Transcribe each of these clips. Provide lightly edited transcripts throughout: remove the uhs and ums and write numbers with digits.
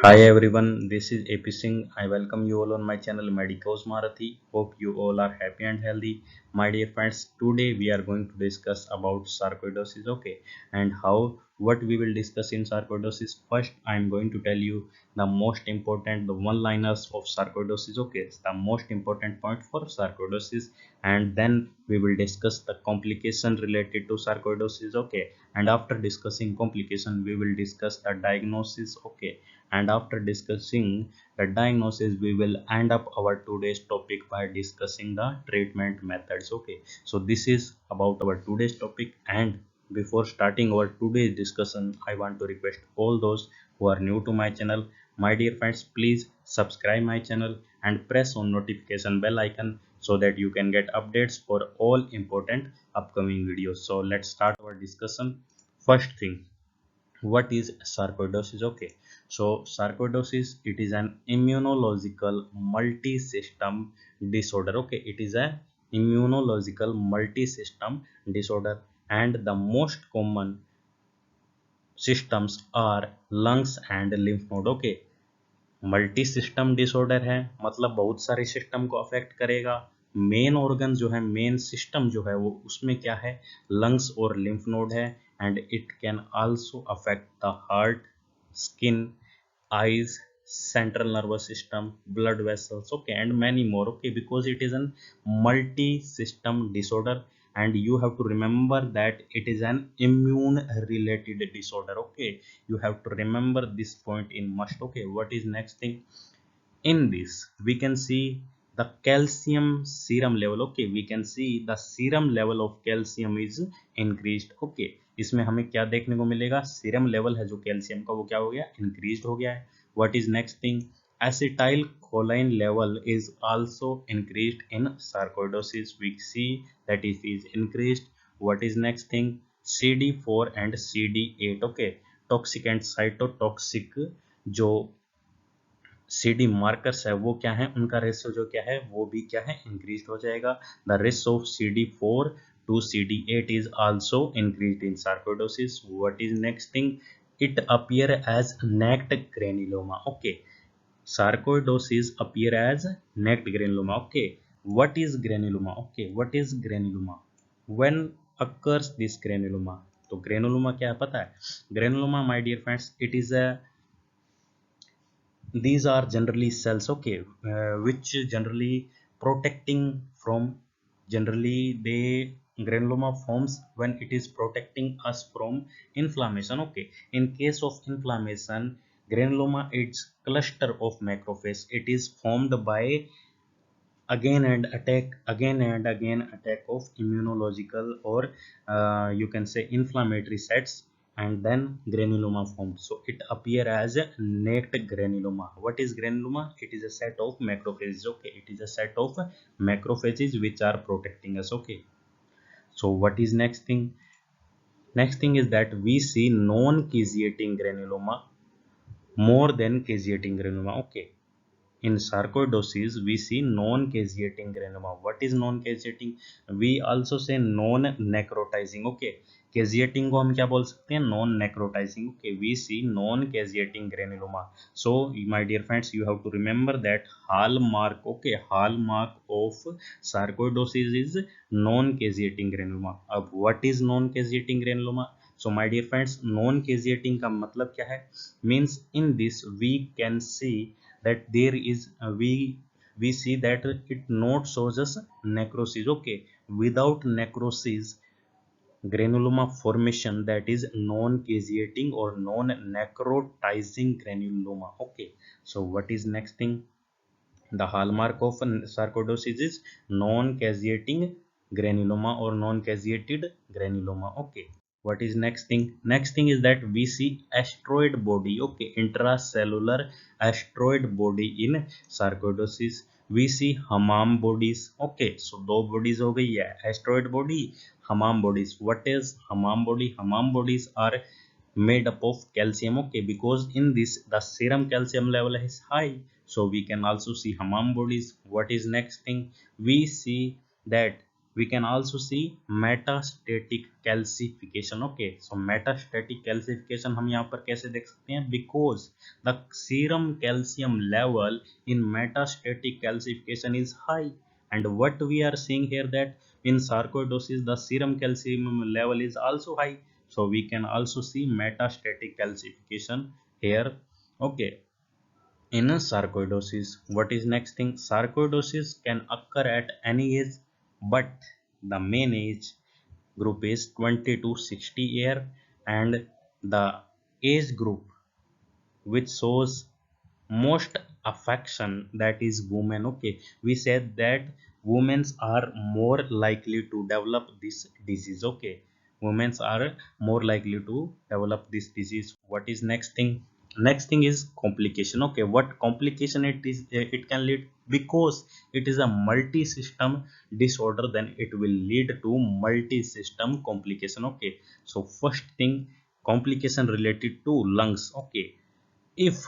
Hi everyone, this is AP SINGH. I welcome you all on my channel Medico Maharathi. Hope you all are happy and healthy. My dear friends, today we are going to discuss about sarcoidosis, okay, and what we will discuss in sarcoidosis. First, I am going to tell you the most important, the one-liners of sarcoidosis, okay, the most important point for sarcoidosis, and then we will discuss the complication related to sarcoidosis, okay, and after discussing complication, we will discuss the diagnosis, okay, and after discussing the diagnosis we will end up our today's topic by discussing the treatment methods. Okay, so this is about our today's topic, and before starting our today's discussion I want to request all those who are new to my channel, my dear friends, please subscribe my channel and press on notification bell icon so that you can get updates for all important upcoming videos. So let's start our discussion. First thing, what is sarcoidosis? Okay, so sarcoidosis, it is an immunological multi-system disorder. Okay, it is a immunological multi-system disorder, and the most common systems are lungs and lymph node. Okay, multi system disorder है मतलब बहुत सारे system को affect करेगा। Main organ जो है, main system जो है वो उसमें क्या है, लंग्स और लिम्फ नोड है, and it can also affect the heart, skin, eyes, central nervous system, blood vessels, okay, and many more. Okay, because it is an multi system disorder, and you have to remember that it is an immune related disorder. Okay, you have to remember this point in must. Okay, what is next thing? In this we can see the calcium serum level. Okay, we can see the serum level of calcium is increased. Okay, इसमें हमें क्या देखने को मिलेगा, serum level है जो calcium का वो क्या हो गया, इंक्रीज हो गया है. What is next thing? Acetyl choline level is also increased in sarcoidosis. We see that it is increased. What is next thing? CD4 and CD8. Okay, toxic and cytotoxic जो CD markers है वो क्या है, उनका ratio जो क्या है वो भी क्या है, इंक्रीज हो जाएगा. The ratio of CD4 to CD8 is also increased in sarcoidosis. What is next thing? It appear as necked granuloma. Okay, sarcoidosis appear as necked granuloma. Okay, what is granuloma? Okay, what is granuloma? When occurs this granuloma? तो granuloma क्या है पता है? Granuloma, my dear friends, it is a, these are generally cells, okay, which generally protecting from, generally they, granuloma forms when it is protecting us from inflammation. Okay, in case of inflammation, granuloma, it's cluster of macrophage. It is formed by again and again attack of immunological or you can say inflammatory sets, and then granuloma formed. So it appear as a naked granuloma. What is granuloma? It is a set of macrophages. Okay, it is a set of macrophages which are protecting us. Okay, so what is next thing? Next thing is that we see non-caseating granuloma more than caseating granuloma. Okay, in sarcoidosis we see non-caseating granuloma. What is non-caseating? We also say non-necrotizing. Okay, caseating को हम क्या बोल सकते हैं, non-necrotizing. Okay, we see non-caseating granuloma. So my dear friends, you have to remember that hallmark, okay, hallmark of sarcoidosis is non-caseating granuloma. अब what is non-caseating granuloma? So my dear friends, non-caseating का मतलब क्या है? Means in this we can see that there is we see that it not shows us necrosis. Okay, without necrosis granuloma formation, that is non-caseating or non-necrotizing granuloma. Okay, so what is next thing? The hallmark of sarcoidosis is non-caseating granuloma or non-caseated granuloma. Okay, what is next thing? Next thing is that we see asteroid body. Okay, intracellular asteroid body in sarcoidosis. We see hammam bodies. Okay, so दो bodies हो गई है, asteroid body, hammam bodies. What is hammam body? Hammam bodies are made up of calcium. Okay, because in this the serum calcium level is high, so we can also see hammam bodies. What is next thing? We see that we can also see metastatic calcification. Okay, so metastatic calcification हम यहाँ पर कैसे देख सकते हैं, because the serum calcium level in metastatic calcification is high. And what we are seeing here, that in sarcoidosis the serum calcium level is also high, so we can also see metastatic calcification here. Okay, in a sarcoidosis, what is next thing, sarcoidosis can occur at any age, but the main age group is 20 to 60 year, and the age group which shows most affection, that is women. Okay, we said that women are more likely to develop this disease. Okay, women are more likely to develop this disease. What is next thing, next thing is complication. Okay, what complication it is, it can lead, because it is a multi-system disorder, then it will lead to multi-system complication. Okay, so first thing, complication related to lungs. Okay, if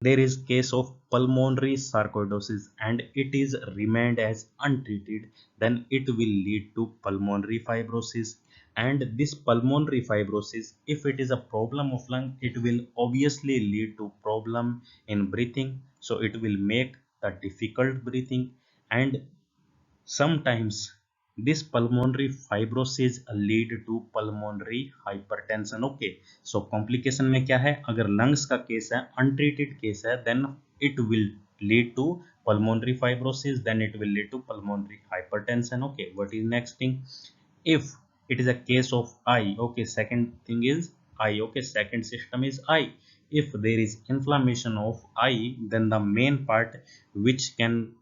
there is case of pulmonary sarcoidosis and it is remained as untreated, then it will lead to pulmonary fibrosis. And this pulmonary fibrosis, if it is a problem of lung, it will obviously lead to problem in breathing, so it will make the difficult breathing. And sometimes this pulmonary fibrosis lead to pulmonary hypertension. Okay, so complication में क्या है, अगर lungs का case है, untreated case है, then it will lead to pulmonary fibrosis, then it will lead to pulmonary hypertension. Okay, what is next thing, if it is a case of eye. Okay, second thing is eye. Okay, second system is eye. If there is inflammation of eye, then the main part which can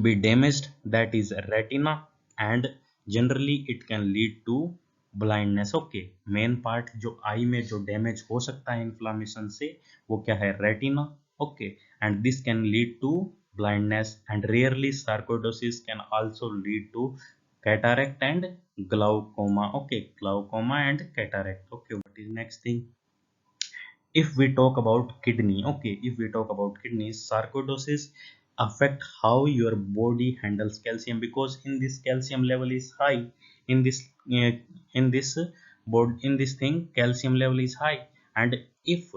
be damaged, that is retina, and generally it can lead to blindness. Okay, main part जो आई में जो damage हो सकता है inflammation से, वो क्या है, retina. Okay, and this can lead to blindness, and rarely sarcoidosis can also lead to cataract and glaucoma. Okay, glaucoma and cataract. Okay, what is next thing, if we talk about kidney. Okay, if we talk about kidneys, sarcoidosis affect how your body handles calcium, because in this calcium level is high, in this uh, in this board, in this thing calcium level is high, and if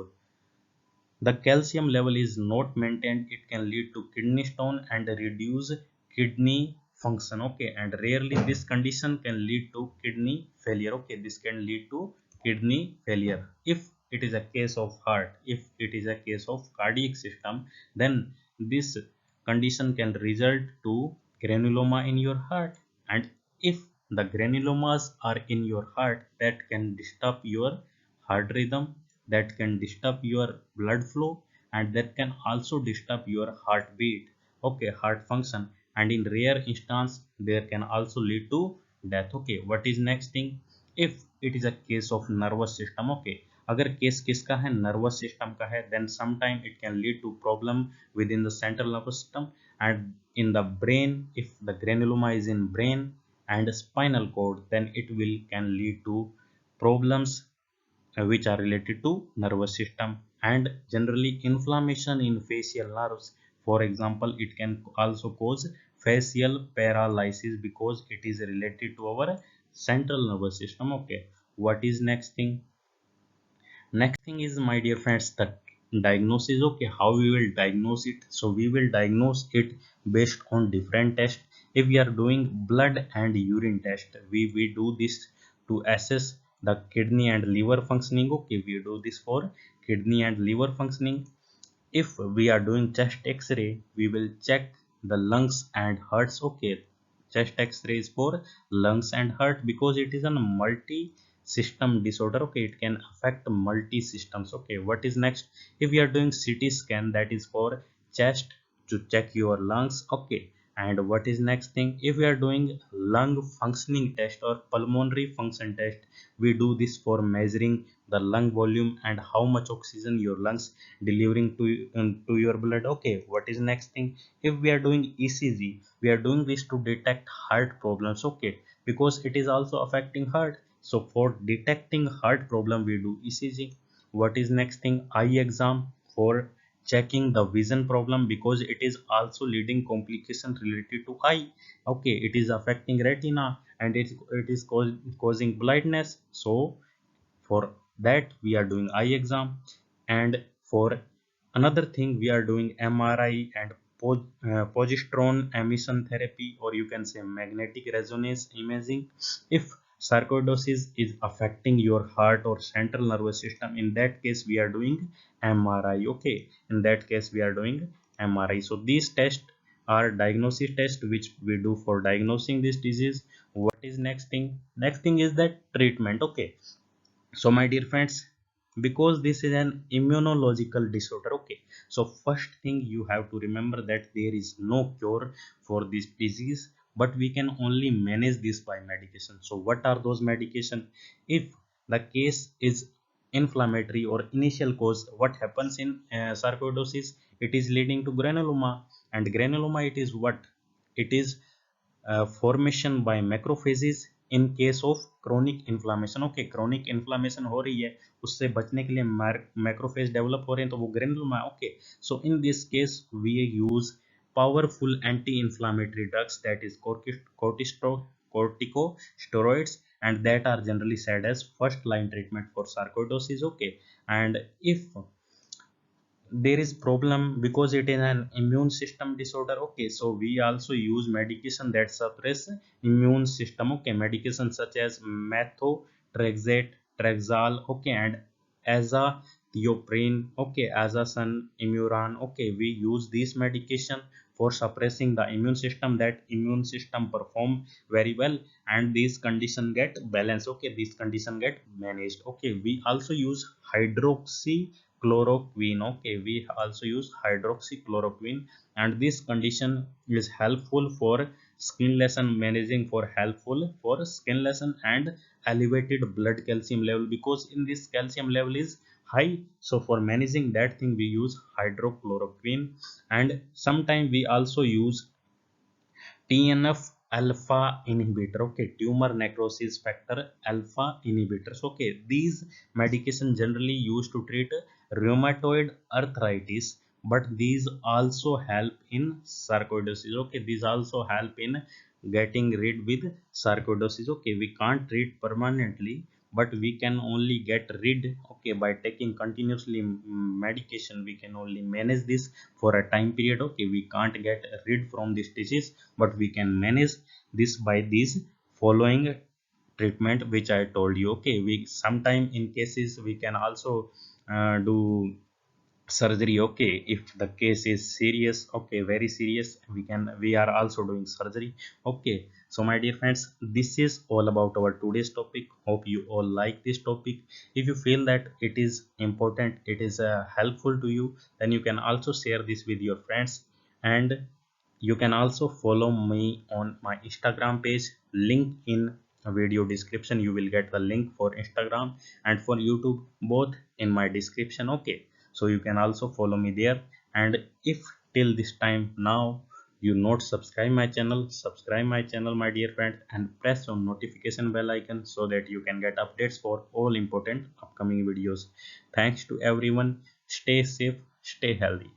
the calcium level is not maintained, it can lead to kidney stone and reduce kidney function. Okay, and rarely this condition can lead to kidney failure. Okay, this can lead to kidney failure. If it is a case of heart, if it is a case of cardiac system, then this condition can result to granuloma in your heart. And if the granulomas are in your heart, that can disturb your heart rhythm, that can disturb your blood flow, and that can also disturb your heartbeat. Okay, heart function, and in rare instance there can also lead to death. Okay, what is next thing, if it is a case of nervous system. Okay, अगर case किसका है, nervous system का है, then sometime it can lead to problem within the central nervous system, and in the brain, if the granuloma is in brain and spinal cord, then it will can lead to problems which are related to nervous system. And generally inflammation in facial nerves, for example, it can also cause facial paralysis, because it is related to our central nervous system. Okay, what is next thing, next thing is, my dear friends, the diagnosis. Okay, how we will diagnose it, so we will diagnose it based on different tests. If we are doing blood and urine test, we do this to assess the kidney and liver functioning. Okay, we do this for kidney and liver functioning. If we are doing chest x-ray, we will check the lungs and hearts. Okay, chest x-ray is for lungs and heart, because it is a multi system disorder. Okay, it can affect multi systems. Okay, what is next, if we are doing ct scan, that is for chest, to check your lungs. Okay, and what is next thing, if we are doing lung functioning test or pulmonary function test, we do this for measuring the lung volume and how much oxygen your lungs delivering to your blood. Okay, what is next thing, if we are doing ecg, we are doing this to detect heart problems. Okay, because it is also affecting heart, so for detecting heart problem we do ecg. What is next thing, eye exam for checking the vision problem because it is also leading complication related to eye. Okay, it is affecting retina and it is causing blindness. So for that we are doing eye exam, and for another thing we are doing MRI and positron emission therapy, or you can say magnetic resonance imaging. If sarcoidosis is affecting your heart or central nervous system, in that case we are doing MRI. Okay, in that case we are doing MRI. So these tests are diagnosis tests which we do for diagnosing this disease. What is next thing? Next thing is that treatment. Okay, so my dear friends, because this is an immunological disorder, okay, so first thing you have to remember that there is no cure for this disease, but we can only manage this by medication. So what are those medication? If the case is inflammatory or initial cause, what happens in sarcoidosis, it is leading to granuloma. And granuloma, it is what? It is formation by macrophages in case of chronic inflammation. Okay, chronic inflammation हो रही है, उससे बचने के लिए macrophage develop हो रहे हैं, तो वो granuloma. Okay, so in this case we use powerful anti-inflammatory drugs, that is corticosteroids, and that are generally said as first line treatment for sarcoidosis. Okay, and if there is problem because it is an immune system disorder, okay, so we also use medication that suppress immune system. Okay, medication such as methotrexate, Trexal, okay, and azathioprine, okay, azasan, imuran. Okay, we use this medication for suppressing the immune system, that immune system perform very well and this condition get balanced. Okay, this condition get managed. Okay, we also use hydroxychloroquine. Okay, we also use hydroxychloroquine, and this condition is helpful for skin lesion, managing for helpful for skin lesion and elevated blood calcium level, because in this calcium level is high. So for managing that thing we use hydrochloroquine. And sometimes we also use TNF alpha inhibitor, okay, tumor necrosis factor alpha inhibitors. Okay, these medication generally used to treat rheumatoid arthritis, but these also help in sarcoidosis. Okay, these also help in getting rid with sarcoidosis. Okay, we can't treat permanently, but we can only get rid. Okay, by taking continuously medication we can only manage this for a time period. Okay, we can't get rid from this disease, but we can manage this by these following treatment which I told you. Okay, we sometime in cases we can also do surgery. Okay, if the case is serious, okay, very serious, we are also doing surgery. Okay, so my dear friends, this is all about our today's topic. Hope you all like this topic. If you feel that it is important, it is helpful to you, then you can also share this with your friends. And you can also follow me on my Instagram page, link in video description. You will get the link for Instagram and for YouTube, both in my description. Okay, so you can also follow me there. And if till this time now you not subscribe my channel, subscribe my channel, my dear friend, and press on notification bell icon so that you can get updates for all important upcoming videos. Thanks to everyone. Stay safe, stay healthy.